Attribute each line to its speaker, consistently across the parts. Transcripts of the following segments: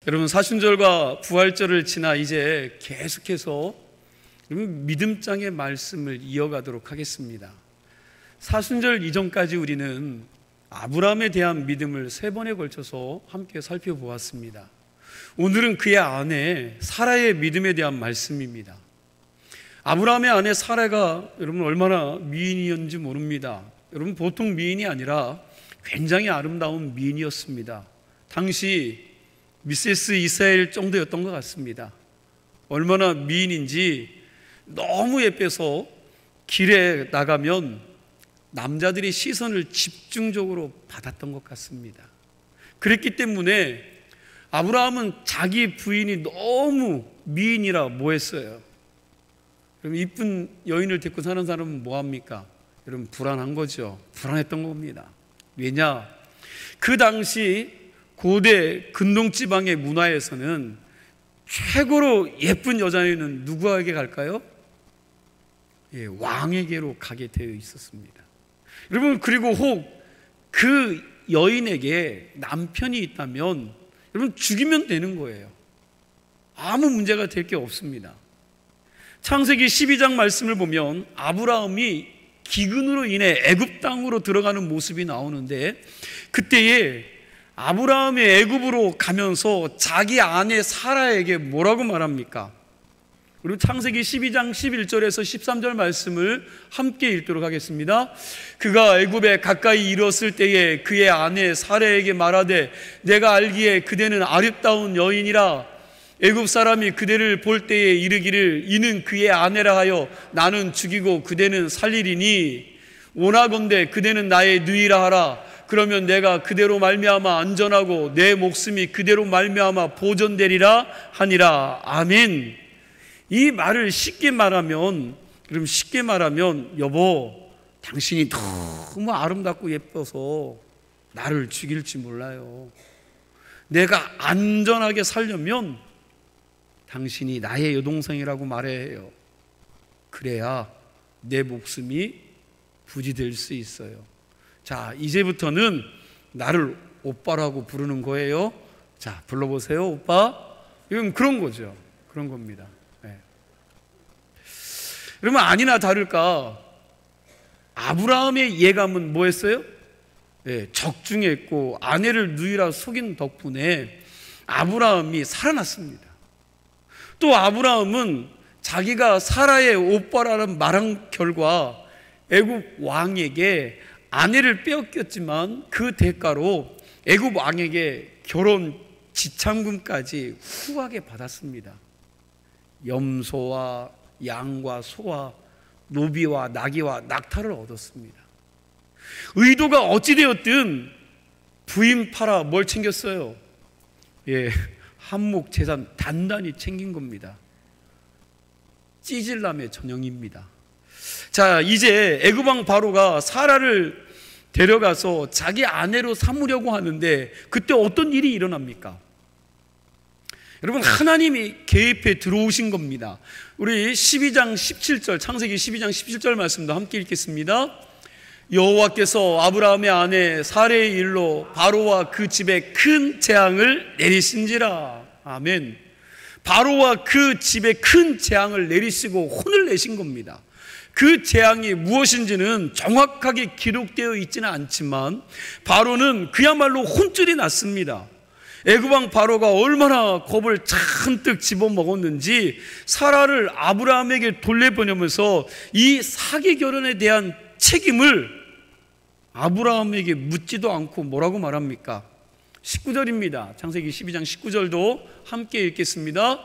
Speaker 1: 여러분, 사순절과 부활절을 지나 이제 계속해서 믿음장의 말씀을 이어가도록 하겠습니다. 사순절 이전까지 우리는 아브라함에 대한 믿음을 3번에 걸쳐서 함께 살펴보았습니다. 오늘은 그의 아내 사라의 믿음에 대한 말씀입니다. 아브라함의 아내 사라가 여러분 얼마나 미인이었는지 모릅니다. 여러분, 보통 미인이 아니라 굉장히 아름다운 미인이었습니다. 당시 미세스 이스라엘 정도였던 것 같습니다. 얼마나 미인인지 너무 예뻐서 길에 나가면 남자들이 시선을 집중적으로 받았던 것 같습니다. 그랬기 때문에 아브라함은 자기 부인이 너무 미인이라 뭐했어요? 여러분, 이쁜 여인을 데리고 사는 사람은 뭐합니까? 여러분, 불안한 거죠. 불안했던 겁니다. 왜냐? 그 당시 고대 근동지방의 문화에서는 최고로 예쁜 여자애는 누구에게 갈까요? 왕에게로 가게 되어 있었습니다. 여러분, 그리고 혹 그 여인에게 남편이 있다면 여러분 죽이면 되는 거예요. 아무 문제가 될 게 없습니다. 창세기 12장 말씀을 보면 아브라함이 기근으로 인해 애굽 땅으로 들어가는 모습이 나오는데, 그때에 아브라함이 애굽으로 가면서 자기 아내 사라에게 뭐라고 말합니까? 그리고 창세기 12장 11절에서 13절 말씀을 함께 읽도록 하겠습니다. 그가 애굽에 가까이 이르렀을 때에 그의 아내 사라에게 말하되 내가 알기에 그대는 아름다운 여인이라 애굽 사람이 그대를 볼 때에 이르기를 이는 그의 아내라 하여 나는 죽이고 그대는 살리리니 원하건대 그대는 나의 누이라 하라. 그러면 내가 그대로 말미암아 안전하고 내 목숨이 그대로 말미암아 보존되리라 하니라. 아멘. 이 말을 쉽게 말하면 여보, 당신이 너무 아름답고 예뻐서 나를 죽일지 몰라요. 내가 안전하게 살려면 당신이 나의 여동생이라고 말해야 해요. 그래야 내 목숨이 부지될 수 있어요. 자, 이제부터는 나를 오빠라고 부르는 거예요. 자, 불러보세요, 오빠. 이건 그런 거죠. 그런 겁니다. 네. 여러분, 아니나 다를까 아브라함의 예감은 뭐였어요? 네, 적중했고 아내를 누이라 속인 덕분에 아브라함이 살아났습니다. 또 아브라함은 자기가 사라의 오빠라는 말한 결과 애굽 왕에게 아내를 빼앗겼지만 그 대가로 애굽 왕에게 결혼 지참금까지 후하게 받았습니다. 염소와 양과 소와 노비와 나귀와 낙타를 얻었습니다. 의도가 어찌되었든 부인 팔아 뭘 챙겼어요? 한몫 재산 단단히 챙긴 겁니다. 찌질남의 전형입니다. 자, 이제 애굽 왕 바로가 사라를 데려가서 자기 아내로 삼으려고 하는데 그때 어떤 일이 일어납니까? 여러분, 하나님이 개입해 들어오신 겁니다. 우리 12장 17절, 창세기 12장 17절 말씀도 함께 읽겠습니다. 여호와께서 아브라함의 아내 사레의 일로 바로와 그 집에 큰 재앙을 내리신지라. 아멘. 바로와 그 집에 큰 재앙을 내리시고 혼을 내신 겁니다. 그 재앙이 무엇인지는 정확하게 기록되어 있지는 않지만 바로는 그야말로 혼쭐이 났습니다. 애굽왕 바로가 얼마나 겁을 잔뜩 집어먹었는지 사라를 아브라함에게 돌려보내면서 이 사기 결혼에 대한 책임을 아브라함에게 묻지도 않고 뭐라고 말합니까? 19절입니다. 창세기 12장 19절도 함께 읽겠습니다.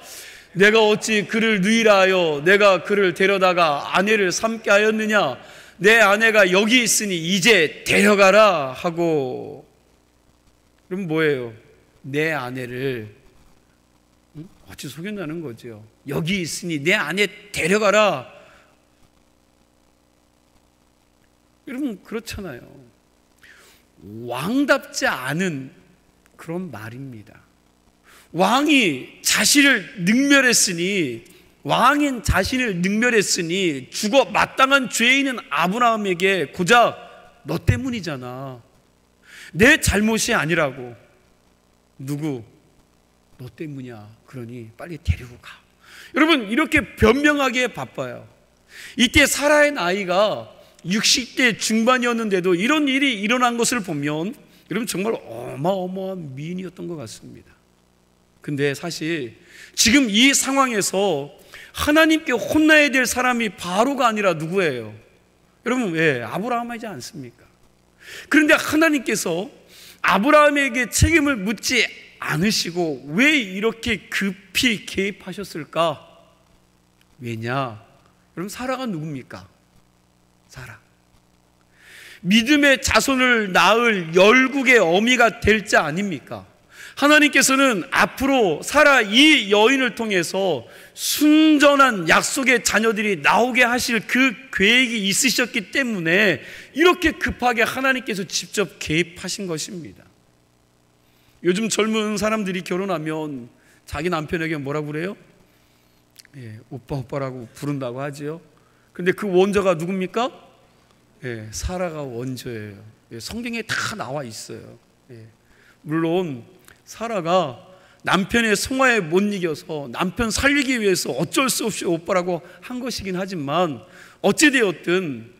Speaker 1: 내가 어찌 그를 누이라 하여 내가 그를 데려다가 아내를 삼게 하였느냐? 내 아내가 여기 있으니 이제 데려가라 하고. 그럼 뭐예요? 내 아내를 어찌 속였다는 거죠. 여기 있으니 내 아내 데려가라. 여러분, 그렇잖아요. 왕답지 않은 그런 말입니다. 왕인 자신을 능멸했으니 죽어 마땅한 죄인은 아브라함에게 고작 너 때문이잖아. 내 잘못이 아니라고. 누구? 너 때문이야. 그러니 빨리 데리고 가. 여러분, 이렇게 변명하기에 바빠요. 이때 사라의 나이가 60대 중반이었는데도 이런 일이 일어난 것을 보면 여러분 정말 어마어마한 미인이었던 것 같습니다. 근데 사실 지금 이 상황에서 하나님께 혼나야 될 사람이 바로가 아니라 누구예요? 여러분, 왜? 아브라함이지 않습니까? 그런데 하나님께서 아브라함에게 책임을 묻지 않으시고 왜 이렇게 급히 개입하셨을까? 왜냐? 여러분, 사라가 누굽니까? 사라. 믿음의 자손을 낳을 열국의 어미가 될 자 아닙니까? 하나님께서는 앞으로 사라 이 여인을 통해서 순전한 약속의 자녀들이 나오게 하실 그 계획이 있으셨기 때문에 이렇게 급하게 하나님께서 직접 개입하신 것입니다. 요즘 젊은 사람들이 결혼하면 자기 남편에게 뭐라고 그래요? 오빠 오빠라고 부른다고 하지요. 근데 그 원조가 누굽니까? 사라가 원조예요. 성경에 다 나와 있어요. 물론 사라가 남편의 성화에 못 이겨서 남편 살리기 위해서 어쩔 수 없이 오빠라고 한 것이긴 하지만 어찌되었든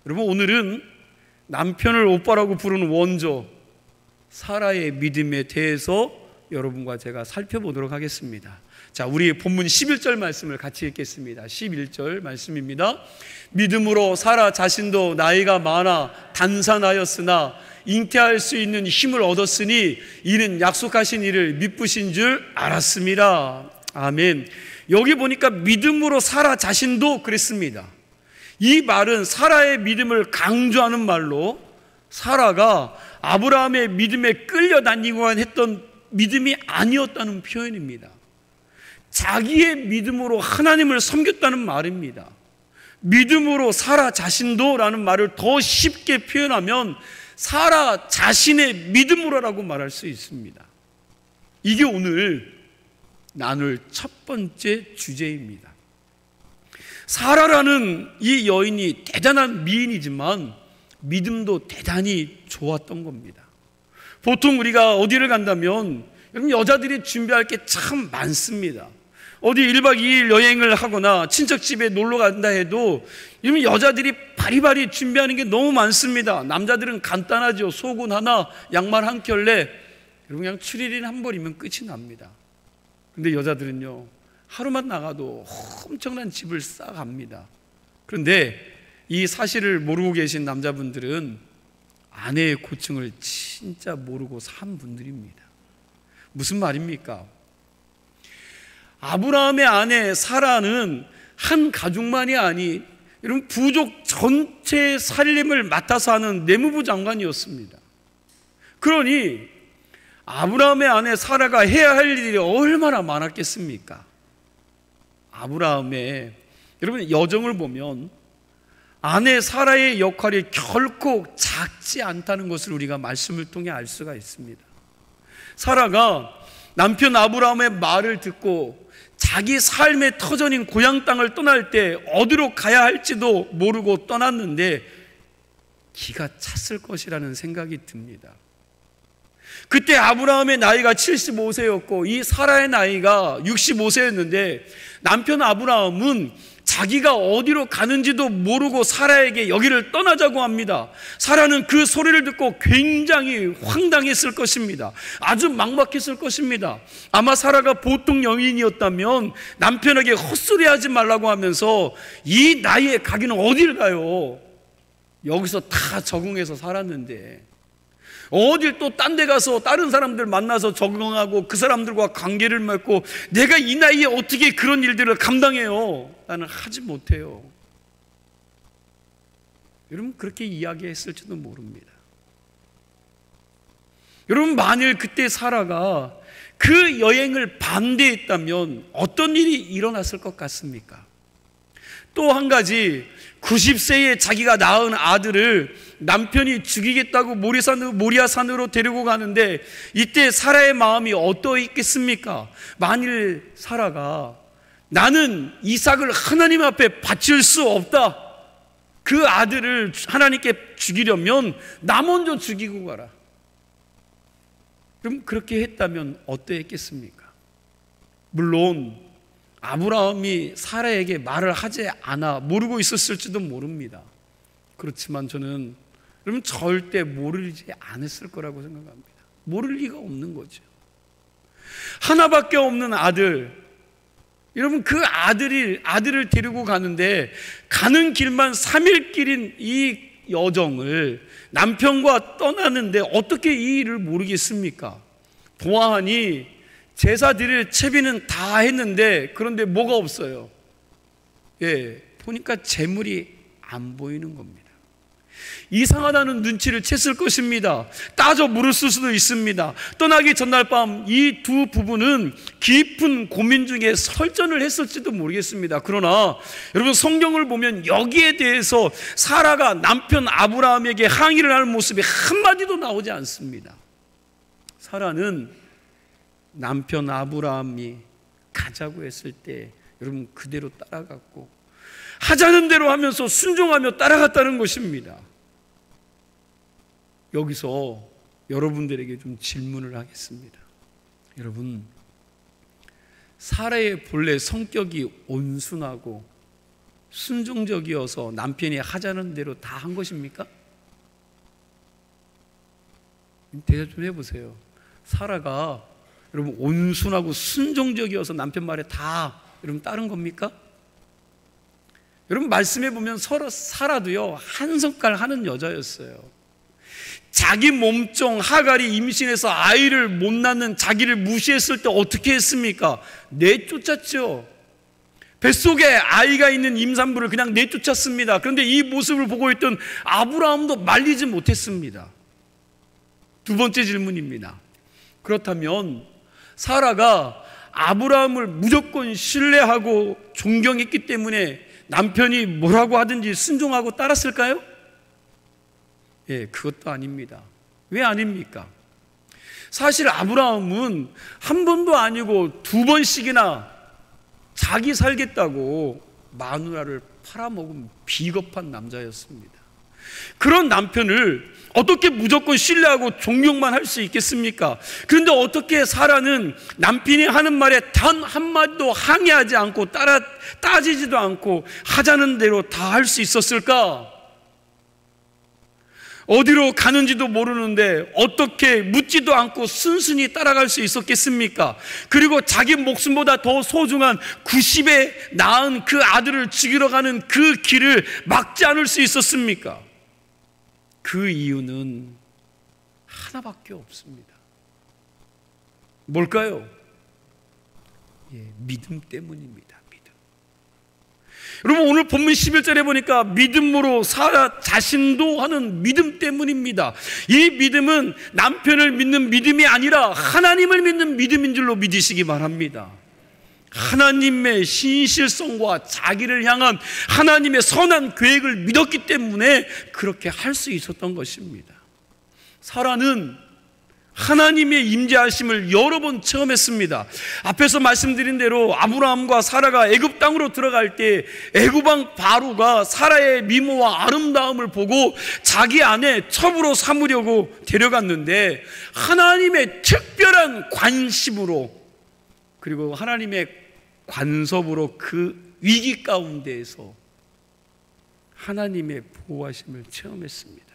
Speaker 1: 여러분, 오늘은 남편을 오빠라고 부르는 원조 사라의 믿음에 대해서 여러분과 제가 살펴보도록 하겠습니다. 자, 우리 본문 11절 말씀을 같이 읽겠습니다. 11절 말씀입니다. 믿음으로 사라 자신도 나이가 많아 단산하였으나 잉태할 수 있는 힘을 얻었으니 이는 약속하신 이를 미쁘신 줄 알았습니다. 아멘. 여기 보니까 믿음으로 사라 자신도 그랬습니다. 이 말은 사라의 믿음을 강조하는 말로 사라가 아브라함의 믿음에 끌려다니고만 했던 믿음이 아니었다는 표현입니다. 자기의 믿음으로 하나님을 섬겼다는 말입니다. 믿음으로 사라 자신도 라는 말을 더 쉽게 표현하면 사라 자신의 믿음으로라고 말할 수 있습니다. 이게 오늘 나눌 첫 번째 주제입니다. 사라라는 이 여인이 대단한 미인이지만 믿음도 대단히 좋았던 겁니다. 보통 우리가 어디를 간다면 여러분, 여자들이 준비할 게 참 많습니다. 어디 1박 2일 여행을 하거나 친척집에 놀러 간다 해도 이러면 여자들이 바리바리 준비하는 게 너무 많습니다. 남자들은 간단하죠. 속옷 하나, 양말 한 켤레, 여러분 그냥 추리닝 한 벌이면 끝이 납니다. 근데 여자들은요, 하루만 나가도 엄청난 집을 싸갑니다. 그런데 이 사실을 모르고 계신 남자분들은 아내의 고충을 진짜 모르고 산 분들입니다. 무슨 말입니까? 아브라함의 아내 사라는 한 가족만이 아니 여러분 부족 전체의 살림을 맡아서 하는 내무부 장관이었습니다. 그러니 아브라함의 아내 사라가 해야 할 일이 얼마나 많았겠습니까? 아브라함의 여러분 여정을 보면 아내 사라의 역할이 결코 작지 않다는 것을 우리가 말씀을 통해 알 수가 있습니다. 사라가 남편 아브라함의 말을 듣고 자기 삶의 터전인 고향 땅을 떠날 때 어디로 가야 할지도 모르고 떠났는데 기가 찼을 것이라는 생각이 듭니다. 그때 아브라함의 나이가 75세였고 이 사라의 나이가 65세였는데 남편 아브라함은 자기가 어디로 가는지도 모르고 사라에게 여기를 떠나자고 합니다. 사라는 그 소리를 듣고 굉장히 황당했을 것입니다. 아주 막막했을 것입니다. 아마 사라가 보통 여인이었다면 남편에게 헛소리하지 말라고 하면서 이 나이에 가기는 어딜 가요? 여기서 다 적응해서 살았는데 어딜 또 딴 데 가서 다른 사람들 만나서 적응하고 그 사람들과 관계를 맺고 내가 이 나이에 어떻게 그런 일들을 감당해요? 나는 하지 못해요. 여러분 그렇게 이야기했을지도 모릅니다. 여러분 만일 그때 사라가 그 여행을 반대했다면 어떤 일이 일어났을 것 같습니까? 또 한 가지 90세에 자기가 낳은 아들을 남편이 죽이겠다고 모리아산으로 데리고 가는데 이때 사라의 마음이 어떠했겠습니까? 만일 사라가 나는 이삭을 하나님 앞에 바칠 수 없다, 그 아들을 하나님께 죽이려면 나 먼저 죽이고 가라, 그럼 그렇게 했다면 어떠했겠습니까? 물론 아브라함이 사라에게 말을 하지 않아 모르고 있었을지도 모릅니다. 그렇지만 저는 여러분 절대 모르지 않았을 거라고 생각합니다. 모를 리가 없는 거죠. 하나밖에 없는 아들, 여러분 그 아들을 데리고 가는데 가는 길만 3일 길인 이 여정을 남편과 떠나는데 어떻게 이 일을 모르겠습니까? 보아하니 제사 드릴 채비는 다 했는데 그런데 뭐가 없어요? 보니까 재물이 안 보이는 겁니다. 이상하다는 눈치를 챘을 것입니다. 따져 물었을 수도 있습니다. 떠나기 전날 밤 이 두 부부는 깊은 고민 중에 설전을 했을지도 모르겠습니다. 그러나 여러분 성경을 보면 여기에 대해서 사라가 남편 아브라함에게 항의를 하는 모습이 한마디도 나오지 않습니다. 사라는 남편 아브라함이 가자고 했을 때 여러분 그대로 따라갔고 하자는 대로 하면서 순종하며 따라갔다는 것입니다. 여기서 여러분들에게 좀 질문을 하겠습니다. 여러분, 사라의 본래 성격이 온순하고 순종적이어서 남편이 하자는 대로 다 한 것입니까? 대답 좀 해보세요. 사라가 여러분 온순하고 순종적이어서 남편 말에 다 여러분 따른 겁니까? 여러분 말씀해 보면 사라도요 한 성깔 하는 여자였어요. 자기 몸종 하갈이 임신해서 아이를 못 낳는 자기를 무시했을 때 어떻게 했습니까? 내쫓았죠. 뱃속에 아이가 있는 임산부를 그냥 내쫓았습니다. 그런데 이 모습을 보고 있던 아브라함도 말리지 못했습니다. 두 번째 질문입니다. 그렇다면 사라가 아브라함을 무조건 신뢰하고 존경했기 때문에 남편이 뭐라고 하든지 순종하고 따랐을까요? 그것도 아닙니다. 왜 아닙니까? 사실 아브라함은 한 번도 아니고 두 번씩이나 자기 살겠다고 마누라를 팔아먹은 비겁한 남자였습니다. 그런 남편을 어떻게 무조건 신뢰하고 존경만 할 수 있겠습니까? 그런데 어떻게 사라는 남편이 하는 말에 단 한마디도 항의하지 않고 따지지도 않고 하자는 대로 다 할 수 있었을까? 어디로 가는지도 모르는데 어떻게 묻지도 않고 순순히 따라갈 수 있었겠습니까? 그리고 자기 목숨보다 더 소중한 90에 낳은 그 아들을 죽이러 가는 그 길을 막지 않을 수 있었습니까? 그 이유는 하나밖에 없습니다. 뭘까요? 믿음 때문입니다. 여러분 오늘 본문 11절에 보니까 믿음으로 사라 자신도 하는 믿음 때문입니다. 이 믿음은 남편을 믿는 믿음이 아니라 하나님을 믿는 믿음인 줄로 믿으시기 바랍니다. 하나님의 신실성과 자기를 향한 하나님의 선한 계획을 믿었기 때문에 그렇게 할 수 있었던 것입니다. 사라는 하나님의 임재하심을 여러 번 체험했습니다. 앞에서 말씀드린 대로 아브라함과 사라가 애굽 땅으로 들어갈 때 애굽 왕 바로가 사라의 미모와 아름다움을 보고 자기 아내 첩으로 삼으려고 데려갔는데 하나님의 특별한 관심으로 그리고 하나님의 관섭으로 그 위기 가운데에서 하나님의 보호하심을 체험했습니다.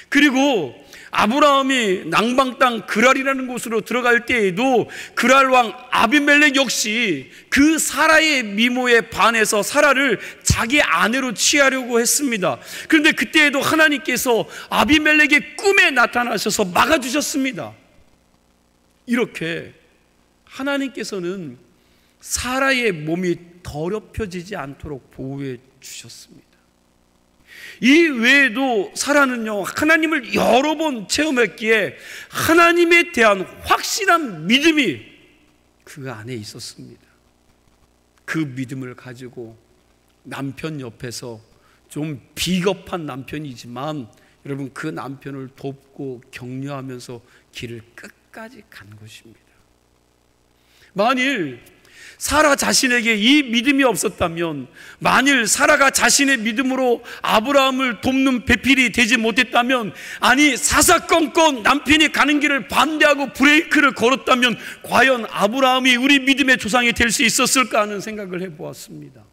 Speaker 1: 그리고 아브라함이 남방 땅 그랄이라는 곳으로 들어갈 때에도 그랄 왕 아비멜렉 역시 그 사라의 미모에 반해서 사라를 자기 아내로 취하려고 했습니다. 그런데 그때에도 하나님께서 아비멜렉의 꿈에 나타나셔서 막아주셨습니다. 이렇게 하나님께서는 사라의 몸이 더럽혀지지 않도록 보호해 주셨습니다. 이 외에도 사라는요 하나님을 여러 번 체험했기에 하나님에 대한 확실한 믿음이 그 안에 있었습니다. 그 믿음을 가지고 남편 옆에서 좀 비겁한 남편이지만 여러분 그 남편을 돕고 격려하면서 길을 끝까지 간 것입니다. 만일 사라 자신에게 이 믿음이 없었다면, 만일 사라가 자신의 믿음으로 아브라함을 돕는 배필이 되지 못했다면, 아니 사사건건 남편이 가는 길을 반대하고 브레이크를 걸었다면 과연 아브라함이 우리 믿음의 조상이 될 수 있었을까 하는 생각을 해보았습니다.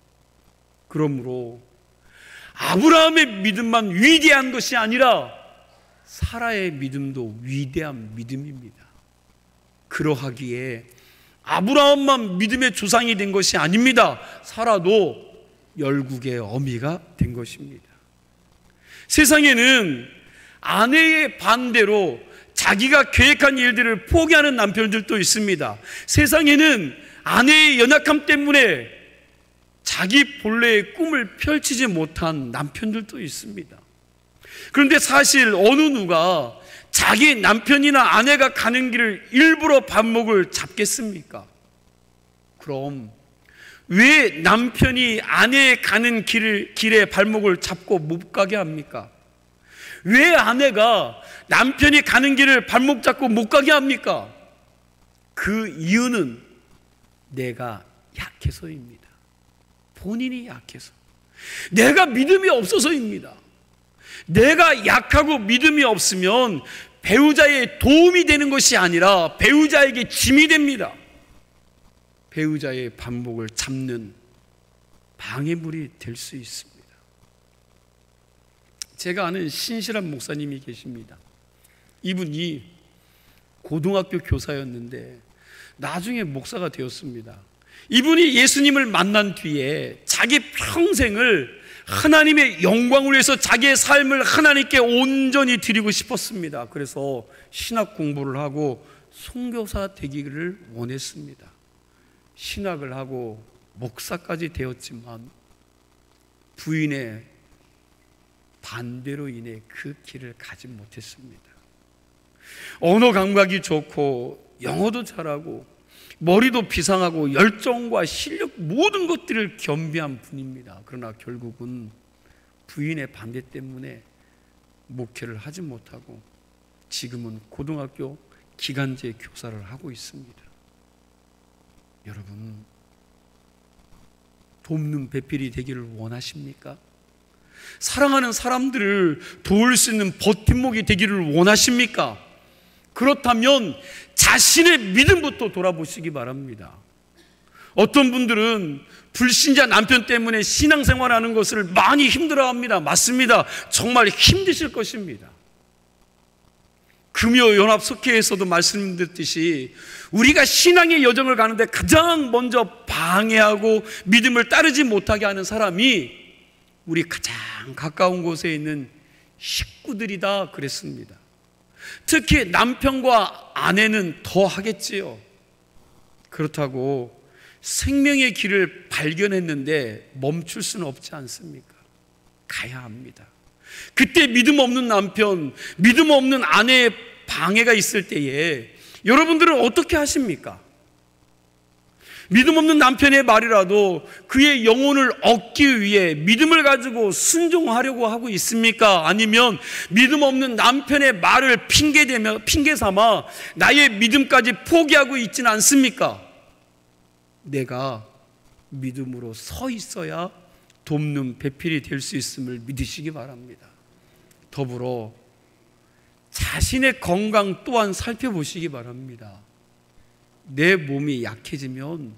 Speaker 1: 그러므로 아브라함의 믿음만 위대한 것이 아니라 사라의 믿음도 위대한 믿음입니다. 그러하기에 아브라함만 믿음의 조상이 된 것이 아닙니다. 사라도 열국의 어미가 된 것입니다. 세상에는 아내의 반대로 자기가 계획한 일들을 포기하는 남편들도 있습니다. 세상에는 아내의 연약함 때문에 자기 본래의 꿈을 펼치지 못한 남편들도 있습니다. 그런데 사실 어느 누가 자기 남편이나 아내가 가는 길을 일부러 발목을 잡겠습니까? 그럼 왜 남편이 아내의 가는 길에 발목을 잡고 못 가게 합니까? 왜 아내가 남편이 가는 길을 발목 잡고 못 가게 합니까? 그 이유는 내가 약해서입니다. 본인이 약해서. 내가 믿음이 없어서입니다. 내가 약하고 믿음이 없으면 배우자의 도움이 되는 것이 아니라 배우자에게 짐이 됩니다. 배우자의 발목을 잡는 방해물이 될 수 있습니다. 제가 아는 신실한 목사님이 계십니다. 이분이 고등학교 교사였는데 나중에 목사가 되었습니다. 이분이 예수님을 만난 뒤에 자기 평생을 하나님의 영광을 위해서 자기의 삶을 하나님께 온전히 드리고 싶었습니다. 그래서 신학 공부를 하고 선교사 되기를 원했습니다. 신학을 하고 목사까지 되었지만 부인의 반대로 인해 그 길을 가지 못했습니다. 언어 감각이 좋고 영어도 잘하고 머리도 비상하고 열정과 실력 모든 것들을 겸비한 분입니다. 그러나 결국은 부인의 반대 때문에 목회를 하지 못하고 지금은 고등학교 기간제 교사를 하고 있습니다. 여러분, 돕는 배필이 되기를 원하십니까? 사랑하는 사람들을 도울 수 있는 버팀목이 되기를 원하십니까? 그렇다면 자신의 믿음부터 돌아보시기 바랍니다. 어떤 분들은 불신자 남편 때문에 신앙생활하는 것을 많이 힘들어합니다. 맞습니다. 정말 힘드실 것입니다. 금요연합석회에서도 말씀드렸듯이 우리가 신앙의 여정을 가는데 가장 먼저 방해하고 믿음을 따르지 못하게 하는 사람이 우리 가장 가까운 곳에 있는 식구들이다 그랬습니다. 특히 남편과 아내는 더 하겠지요. 그렇다고 생명의 길을 발견했는데 멈출 수는 없지 않습니까? 가야 합니다. 그때 믿음 없는 남편, 믿음 없는 아내의 방해가 있을 때에 여러분들은 어떻게 하십니까? 믿음 없는 남편의 말이라도 그의 영혼을 얻기 위해 믿음을 가지고 순종하려고 하고 있습니까? 아니면 믿음 없는 남편의 말을 핑계 삼아 나의 믿음까지 포기하고 있지는 않습니까? 내가 믿음으로 서 있어야 돕는 배필이 될 수 있음을 믿으시기 바랍니다. 더불어 자신의 건강 또한 살펴보시기 바랍니다. 내 몸이 약해지면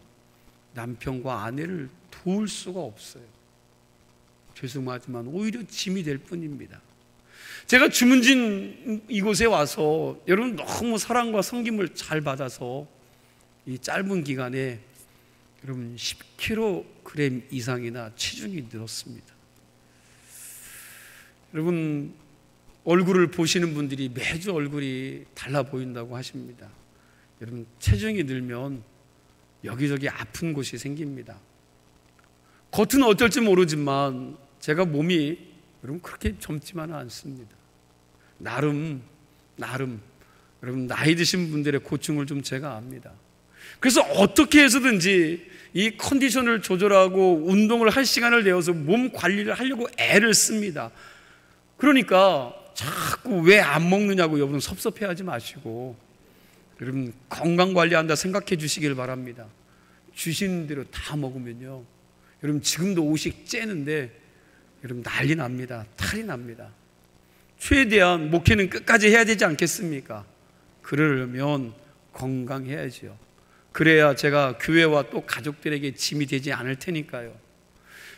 Speaker 1: 남편과 아내를 도울 수가 없어요. 죄송하지만 오히려 짐이 될 뿐입니다. 제가 주문진 이곳에 와서 여러분 너무 사랑과 섬김을 잘 받아서 이 짧은 기간에 여러분 10kg 이상이나 체중이 늘었습니다. 여러분 얼굴을 보시는 분들이 매주 얼굴이 달라 보인다고 하십니다. 여러분 체중이 늘면 여기저기 아픈 곳이 생깁니다. 겉은 어떨지 모르지만 제가 몸이 여러분 그렇게 젊지만은 않습니다. 나름 여러분 나이 드신 분들의 고충을 좀 제가 압니다. 그래서 어떻게 해서든지 이 컨디션을 조절하고 운동을 할 시간을 내어서 몸 관리를 하려고 애를 씁니다. 그러니까 자꾸 왜 안 먹느냐고 여러분 섭섭해하지 마시고 여러분 건강 관리한다 생각해 주시길 바랍니다. 주시는 대로 다 먹으면요, 여러분 지금도 오식 째는데 여러분 난리 납니다. 탈이 납니다. 최대한 목회는 끝까지 해야 되지 않겠습니까? 그러려면 건강해야지요. 그래야 제가 교회와 또 가족들에게 짐이 되지 않을 테니까요.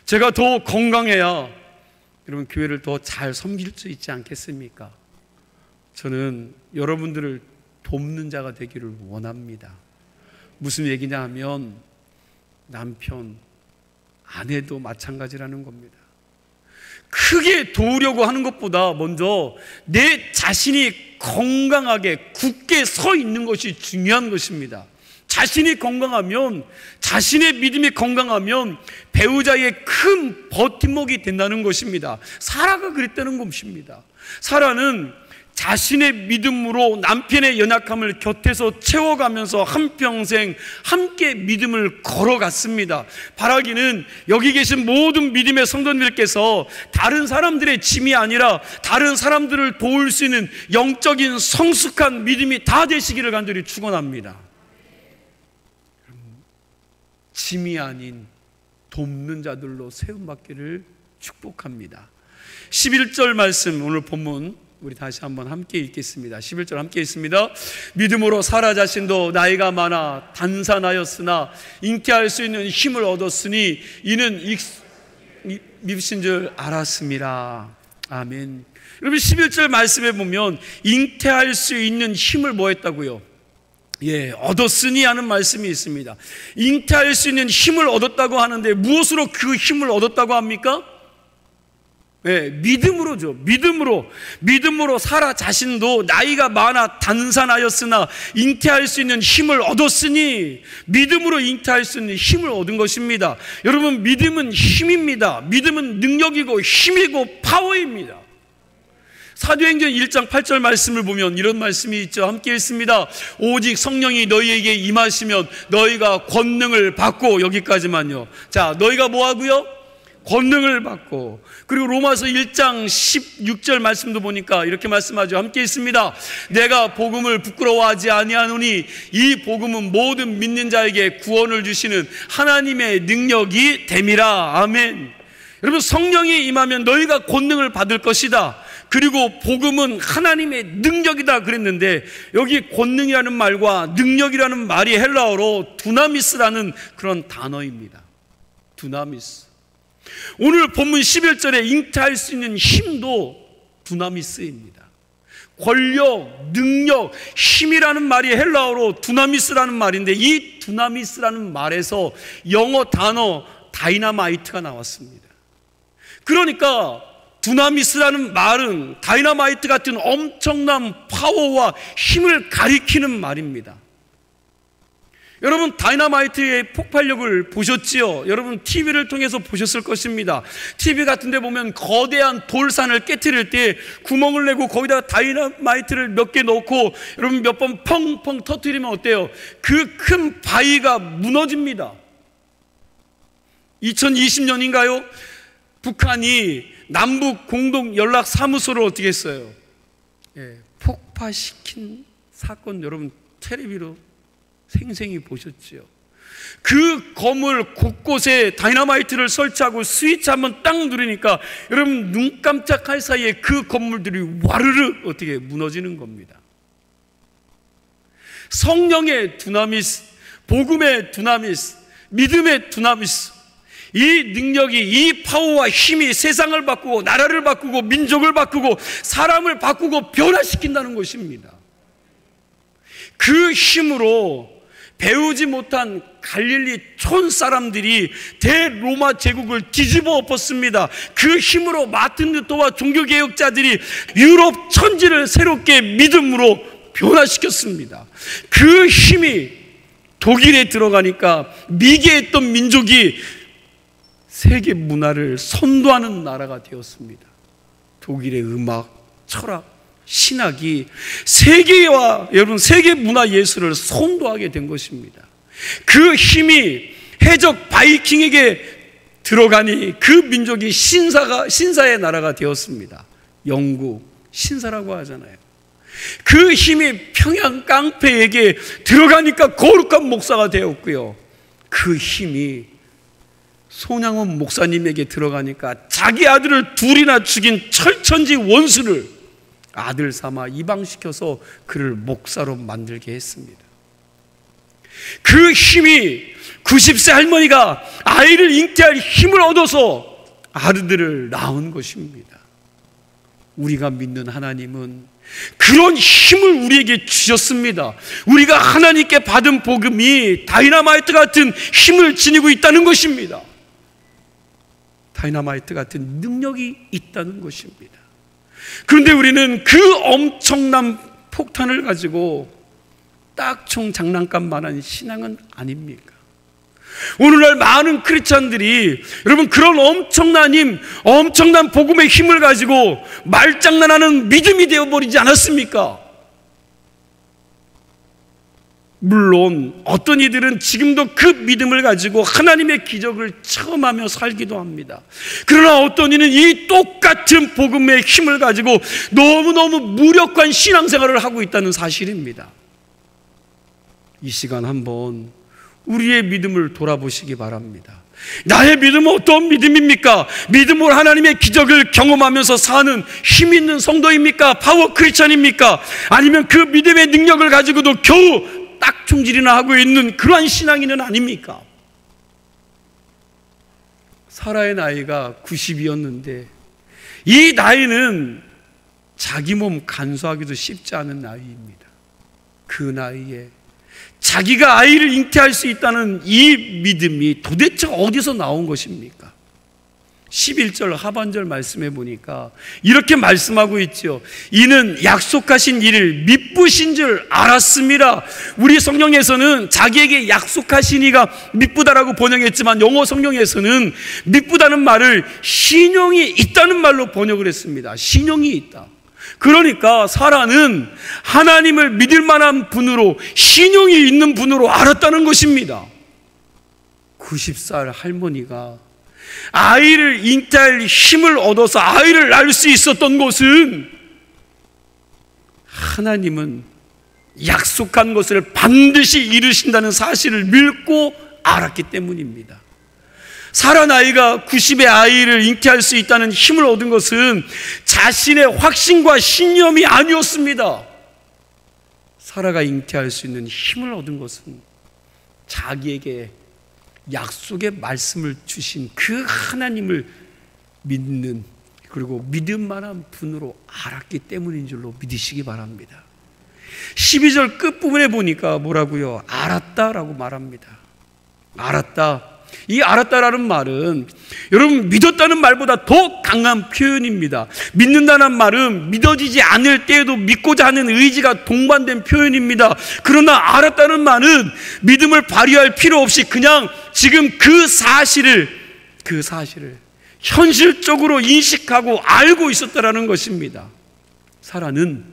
Speaker 1: 제가 더 건강해야 여러분 교회를 더 잘 섬길 수 있지 않겠습니까? 저는 여러분들을 돕는 자가 되기를 원합니다. 무슨 얘기냐 하면 남편, 아내도 마찬가지라는 겁니다. 크게 도우려고 하는 것보다 먼저 내 자신이 건강하게 굳게 서 있는 것이 중요한 것입니다. 자신이 건강하면, 자신의 믿음이 건강하면 배우자의 큰 버팀목이 된다는 것입니다. 사라가 그랬다는 것입니다. 사라는 자신의 믿음으로 남편의 연약함을 곁에서 채워가면서 한평생 함께 믿음을 걸어갔습니다. 바라기는 여기 계신 모든 믿음의 성도님들께서 다른 사람들의 짐이 아니라 다른 사람들을 도울 수 있는 영적인 성숙한 믿음이 다 되시기를 간절히 축원합니다. 짐이 아닌 돕는 자들로 세움받기를 축복합니다. 11절 말씀, 오늘 본문 우리 다시 한번 함께 읽겠습니다. 11절 함께 읽습니다. 믿음으로 사라 자신도 나이가 많아 단산하였으나 잉태할 수 있는 힘을 얻었으니 이는 믿으신 줄 알았습니다. 아멘. 여러분 11절 말씀에 보면 잉태할 수 있는 힘을 뭐 했다고요? 얻었으니 하는 말씀이 있습니다. 잉태할 수 있는 힘을 얻었다고 하는데 무엇으로 그 힘을 얻었다고 합니까? 믿음으로죠. 믿음으로 사라 자신도 나이가 많아 단산하였으나 잉태할 수 있는 힘을 얻었으니, 믿음으로 잉태할 수 있는 힘을 얻은 것입니다. 여러분, 믿음은 힘입니다. 믿음은 능력이고 힘이고 파워입니다. 사도행전 1장 8절 말씀을 보면 이런 말씀이 있죠. 함께 읽습니다. 오직 성령이 너희에게 임하시면 너희가 권능을 받고, 여기까지만요. 자, 너희가 뭐 하고요? 권능을 받고. 그리고 로마서 1장 16절 말씀도 보니까 이렇게 말씀하죠. 함께 있습니다. 내가 복음을 부끄러워하지 아니하노니 이 복음은 모든 믿는 자에게 구원을 주시는 하나님의 능력이 됨이라. 아멘. 여러분, 성령이 임하면 너희가 권능을 받을 것이다. 그리고 복음은 하나님의 능력이다 그랬는데, 여기 권능이라는 말과 능력이라는 말이 헬라어로 두나미스라는 그런 단어입니다. 두나미스. 오늘 본문 11절에 잉태할 수 있는 힘도 두나미스입니다. 권력, 능력, 힘이라는 말이 헬라어로 두나미스라는 말인데, 이 두나미스라는 말에서 영어 단어 다이나마이트가 나왔습니다. 그러니까 두나미스라는 말은 다이나마이트 같은 엄청난 파워와 힘을 가리키는 말입니다. 여러분, 다이나마이트의 폭발력을 보셨지요? 여러분, TV를 통해서 보셨을 것입니다. TV 같은 데 보면 거대한 돌산을 깨트릴 때 구멍을 내고 거기다가 다이나마이트를 몇 개 넣고 여러분 몇 번 펑펑 터뜨리면 어때요? 그 큰 바위가 무너집니다. 2020년인가요? 북한이 남북 공동 연락 사무소를 어떻게 했어요? 폭파시킨 사건, 여러분 텔레비로 생생히 보셨지요. 그 건물 곳곳에 다이나마이트를 설치하고 스위치 한번 딱 누르니까 여러분 눈 깜짝할 사이에 그 건물들이 와르르 어떻게 무너지는 겁니다. 성령의 두나미스, 복음의 두나미스, 믿음의 두나미스, 이 능력이, 이 파워와 힘이 세상을 바꾸고 나라를 바꾸고 민족을 바꾸고 사람을 바꾸고 변화시킨다는 것입니다. 그 힘으로 배우지 못한 갈릴리 촌 사람들이 대로마 제국을 뒤집어 엎었습니다. 그 힘으로 마틴 루터와 종교개혁자들이 유럽 천지를 새롭게 믿음으로 변화시켰습니다. 그 힘이 독일에 들어가니까 미개했던 민족이 세계 문화를 선도하는 나라가 되었습니다. 독일의 음악, 철학, 신학이 세계와 여러분 세계 문화 예술을 선도하게 된 것입니다. 그 힘이 해적 바이킹에게 들어가니 그 민족이 신사의 나라가 되었습니다. 영국 신사라고 하잖아요. 그 힘이 평양 깡패에게 들어가니까 거룩한 목사가 되었고요. 그 힘이 손양원 목사님에게 들어가니까 자기 아들을 둘이나 죽인 철천지 원수를 아들 삼아 입양시켜서 그를 목사로 만들게 했습니다. 그 힘이 90세 할머니가 아이를 잉태할 힘을 얻어서 아들들을 낳은 것입니다. 우리가 믿는 하나님은 그런 힘을 우리에게 주셨습니다. 우리가 하나님께 받은 복음이 다이너마이트 같은 힘을 지니고 있다는 것입니다. 다이너마이트 같은 능력이 있다는 것입니다. 그런데 우리는 그 엄청난 폭탄을 가지고 딱총 장난감만한 신앙은 아닙니까? 오늘날 많은 크리스찬들이 여러분 그런 엄청난 힘, 엄청난 복음의 힘을 가지고 말장난하는 믿음이 되어버리지 않았습니까? 물론 어떤 이들은 지금도 그 믿음을 가지고 하나님의 기적을 체험하며 살기도 합니다. 그러나 어떤 이는 이 똑같은 복음의 힘을 가지고 너무너무 무력한 신앙생활을 하고 있다는 사실입니다. 이 시간 한번 우리의 믿음을 돌아보시기 바랍니다. 나의 믿음은 어떤 믿음입니까? 믿음으로 하나님의 기적을 경험하면서 사는 힘 있는 성도입니까? 파워 크리스찬입니까? 아니면 그 믿음의 능력을 가지고도 겨우 딱충질이나 하고 있는 그러한 신앙인은 아닙니까? 사라의 나이가 90이었는데 이 나이는 자기 몸 간수하기도 쉽지 않은 나이입니다. 그 나이에 자기가 아이를 잉태할 수 있다는 이 믿음이 도대체 어디서 나온 것입니까? 11절 하반절 말씀해 보니까 이렇게 말씀하고 있죠. 이는 약속하신 일을 미쁘신 줄 알았습니다. 우리 성경에서는 자기에게 약속하신 이가 미쁘다라고 번역했지만 영어 성경에서는 미쁘다는 말을 신용이 있다는 말로 번역을 했습니다. 신용이 있다. 그러니까 사라는 하나님을 믿을 만한 분으로, 신용이 있는 분으로 알았다는 것입니다. 90살 할머니가 아이를 잉태할 힘을 얻어서 아이를 낳을 수 있었던 것은 하나님은 약속한 것을 반드시 이루신다는 사실을 믿고 알았기 때문입니다. 사라 나이가 90의 아이를 잉태할 수 있다는 힘을 얻은 것은 자신의 확신과 신념이 아니었습니다. 사라가 잉태할 수 있는 힘을 얻은 것은 자기에게 약속의 말씀을 주신 그 하나님을 믿는, 그리고 믿을 만한 분으로 알았기 때문인 줄로 믿으시기 바랍니다. 12절 끝부분에 보니까 뭐라고요? 알았다라고 말합니다. 알았다. 이 알았다라는 말은 여러분 믿었다는 말보다 더 강한 표현입니다. 믿는다는 말은 믿어지지 않을 때에도 믿고자 하는 의지가 동반된 표현입니다. 그러나 알았다는 말은 믿음을 발휘할 필요 없이 그냥 지금 그 사실을 현실적으로 인식하고 알고 있었다라는 것입니다. 사라는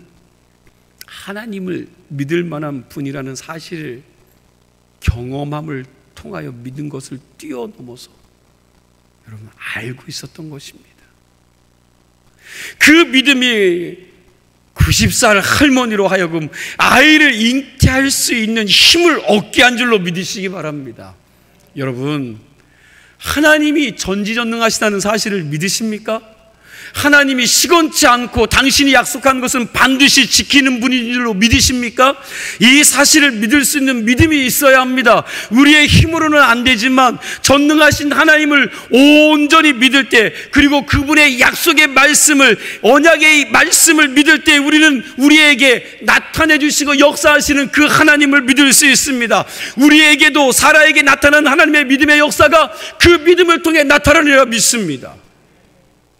Speaker 1: 하나님을 믿을 만한 분이라는 사실을 경험함을 통하여 믿은 것을 뛰어넘어서 여러분 알고 있었던 것입니다. 그 믿음이 90살 할머니로 하여금 아이를 잉태할 수 있는 힘을 얻게 한 줄로 믿으시기 바랍니다. 여러분, 하나님이 전지전능하시다는 사실을 믿으십니까? 하나님이 시건치 않고 당신이 약속한 것은 반드시 지키는 분인 줄로 믿으십니까? 이 사실을 믿을 수 있는 믿음이 있어야 합니다. 우리의 힘으로는 안 되지만 전능하신 하나님을 온전히 믿을 때, 그리고 그분의 약속의 말씀을, 언약의 말씀을 믿을 때 우리는 우리에게 나타내 주시고 역사하시는 그 하나님을 믿을 수 있습니다. 우리에게도 사라에게 나타난 하나님의 믿음의 역사가 그 믿음을 통해 나타나리라 믿습니다.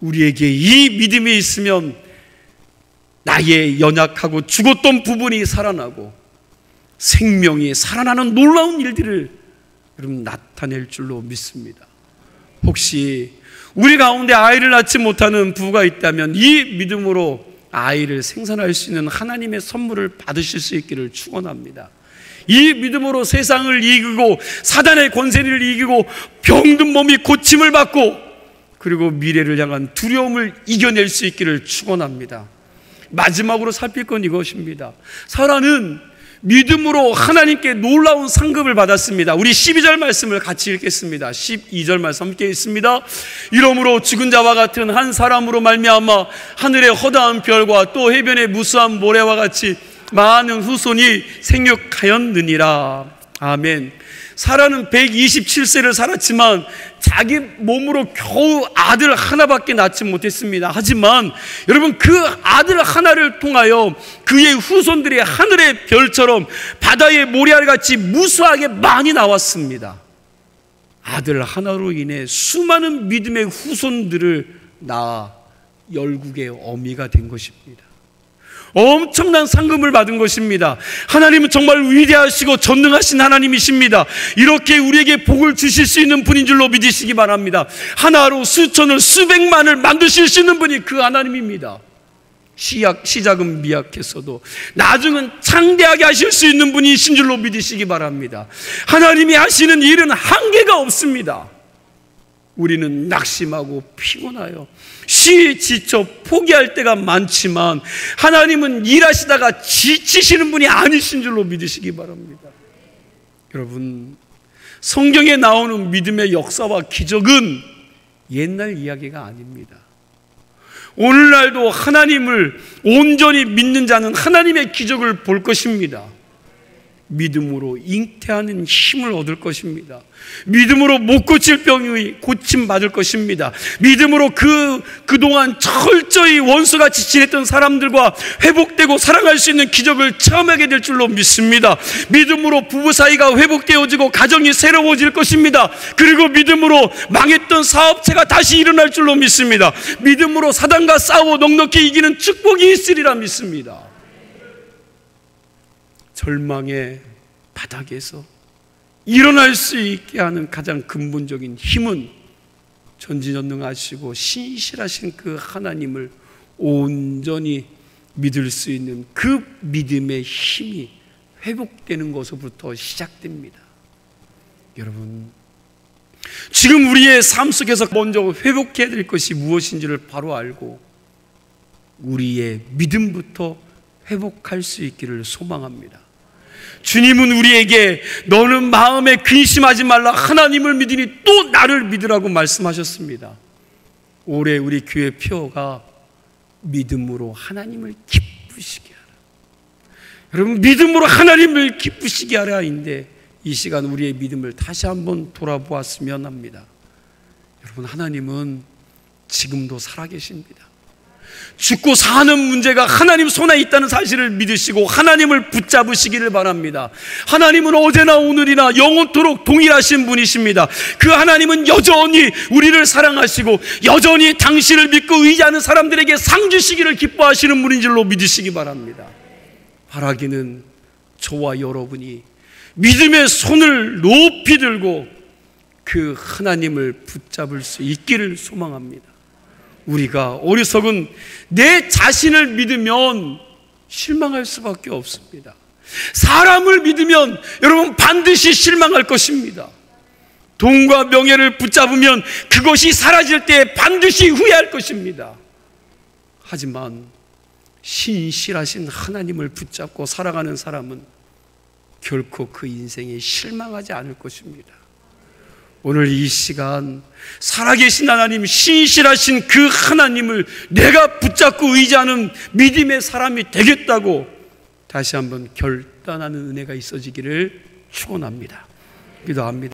Speaker 1: 우리에게 이 믿음이 있으면 나의 연약하고 죽었던 부분이 살아나고 생명이 살아나는 놀라운 일들을 여러분 나타낼 줄로 믿습니다. 혹시 우리 가운데 아이를 낳지 못하는 부부가 있다면 이 믿음으로 아이를 생산할 수 있는 하나님의 선물을 받으실 수 있기를 축원합니다. 이 믿음으로 세상을 이기고 사단의 권세를 이기고 병든 몸이 고침을 받고 그리고 미래를 향한 두려움을 이겨낼 수 있기를 축원합니다. 마지막으로 살필 건 이것입니다. 사라는 믿음으로 하나님께 놀라운 상급을 받았습니다. 우리 12절 말씀을 같이 읽겠습니다. 12절 말씀 함께 읽습니다. 이러므로 죽은 자와 같은 한 사람으로 말미암아 하늘의 허다한 별과 또 해변의 무수한 모래와 같이 많은 후손이 생육하였느니라. 아멘. 사라는 127세를 살았지만 자기 몸으로 겨우 아들 하나밖에 낳지 못했습니다. 하지만 여러분, 그 아들 하나를 통하여 그의 후손들이 하늘의 별처럼 바다의 모래알같이 무수하게 많이 나왔습니다. 아들 하나로 인해 수많은 믿음의 후손들을 낳아 열국의 어미가 된 것입니다. 엄청난 상급을 받은 것입니다. 하나님은 정말 위대하시고 전능하신 하나님이십니다. 이렇게 우리에게 복을 주실 수 있는 분인 줄로 믿으시기 바랍니다. 하나로 수천을 수백만을 만드실 수 있는 분이 그 하나님입니다. 시작은 미약했어도 나중은 창대하게 하실 수 있는 분이신 줄로 믿으시기 바랍니다. 하나님이 하시는 일은 한계가 없습니다. 우리는 낙심하고 피곤하여 지쳐 포기할 때가 많지만 하나님은 일하시다가 지치시는 분이 아니신 줄로 믿으시기 바랍니다. 여러분, 성경에 나오는 믿음의 역사와 기적은 옛날 이야기가 아닙니다. 오늘날도 하나님을 온전히 믿는 자는 하나님의 기적을 볼 것입니다. 믿음으로 잉태하는 힘을 얻을 것입니다. 믿음으로 못 고칠 병이 고침받을 것입니다. 믿음으로 그동안 철저히 원수같이 지냈던 사람들과 회복되고 사랑할 수 있는 기적을 체험하게 될 줄로 믿습니다. 믿음으로 부부 사이가 회복되어지고 가정이 새로워질 것입니다. 그리고 믿음으로 망했던 사업체가 다시 일어날 줄로 믿습니다. 믿음으로 사단과 싸워 넉넉히 이기는 축복이 있으리라 믿습니다. 절망의 바닥에서 일어날 수 있게 하는 가장 근본적인 힘은 전지전능하시고 신실하신 그 하나님을 온전히 믿을 수 있는 그 믿음의 힘이 회복되는 것으로부터 시작됩니다. 여러분, 지금 우리의 삶 속에서 먼저 회복해야 될 것이 무엇인지를 바로 알고 우리의 믿음부터 회복할 수 있기를 소망합니다. 주님은 우리에게 너는 마음에 근심하지 말라, 하나님을 믿으니 또 나를 믿으라고 말씀하셨습니다. 올해 우리 교회 표어가 믿음으로 하나님을 기쁘시게 하라. 여러분, 믿음으로 하나님을 기쁘시게 하라인데 이 시간 우리의 믿음을 다시 한번 돌아보았으면 합니다. 여러분, 하나님은 지금도 살아계십니다. 죽고 사는 문제가 하나님 손에 있다는 사실을 믿으시고 하나님을 붙잡으시기를 바랍니다. 하나님은 어제나 오늘이나 영원토록 동일하신 분이십니다. 그 하나님은 여전히 우리를 사랑하시고 여전히 당신을 믿고 의지하는 사람들에게 상 주시기를 기뻐하시는 분인 줄로 믿으시기 바랍니다. 바라기는 저와 여러분이 믿음의 손을 높이 들고 그 하나님을 붙잡을 수 있기를 소망합니다. 우리가 어리석은 내 자신을 믿으면 실망할 수밖에 없습니다. 사람을 믿으면 여러분 반드시 실망할 것입니다. 돈과 명예를 붙잡으면 그것이 사라질 때 반드시 후회할 것입니다. 하지만 신실하신 하나님을 붙잡고 살아가는 사람은 결코 그 인생에 실망하지 않을 것입니다. 오늘 이 시간 살아계신 하나님, 신실하신 그 하나님을 내가 붙잡고 의지하는 믿음의 사람이 되겠다고 다시 한번 결단하는 은혜가 있어지기를 축원합니다. 기도합니다.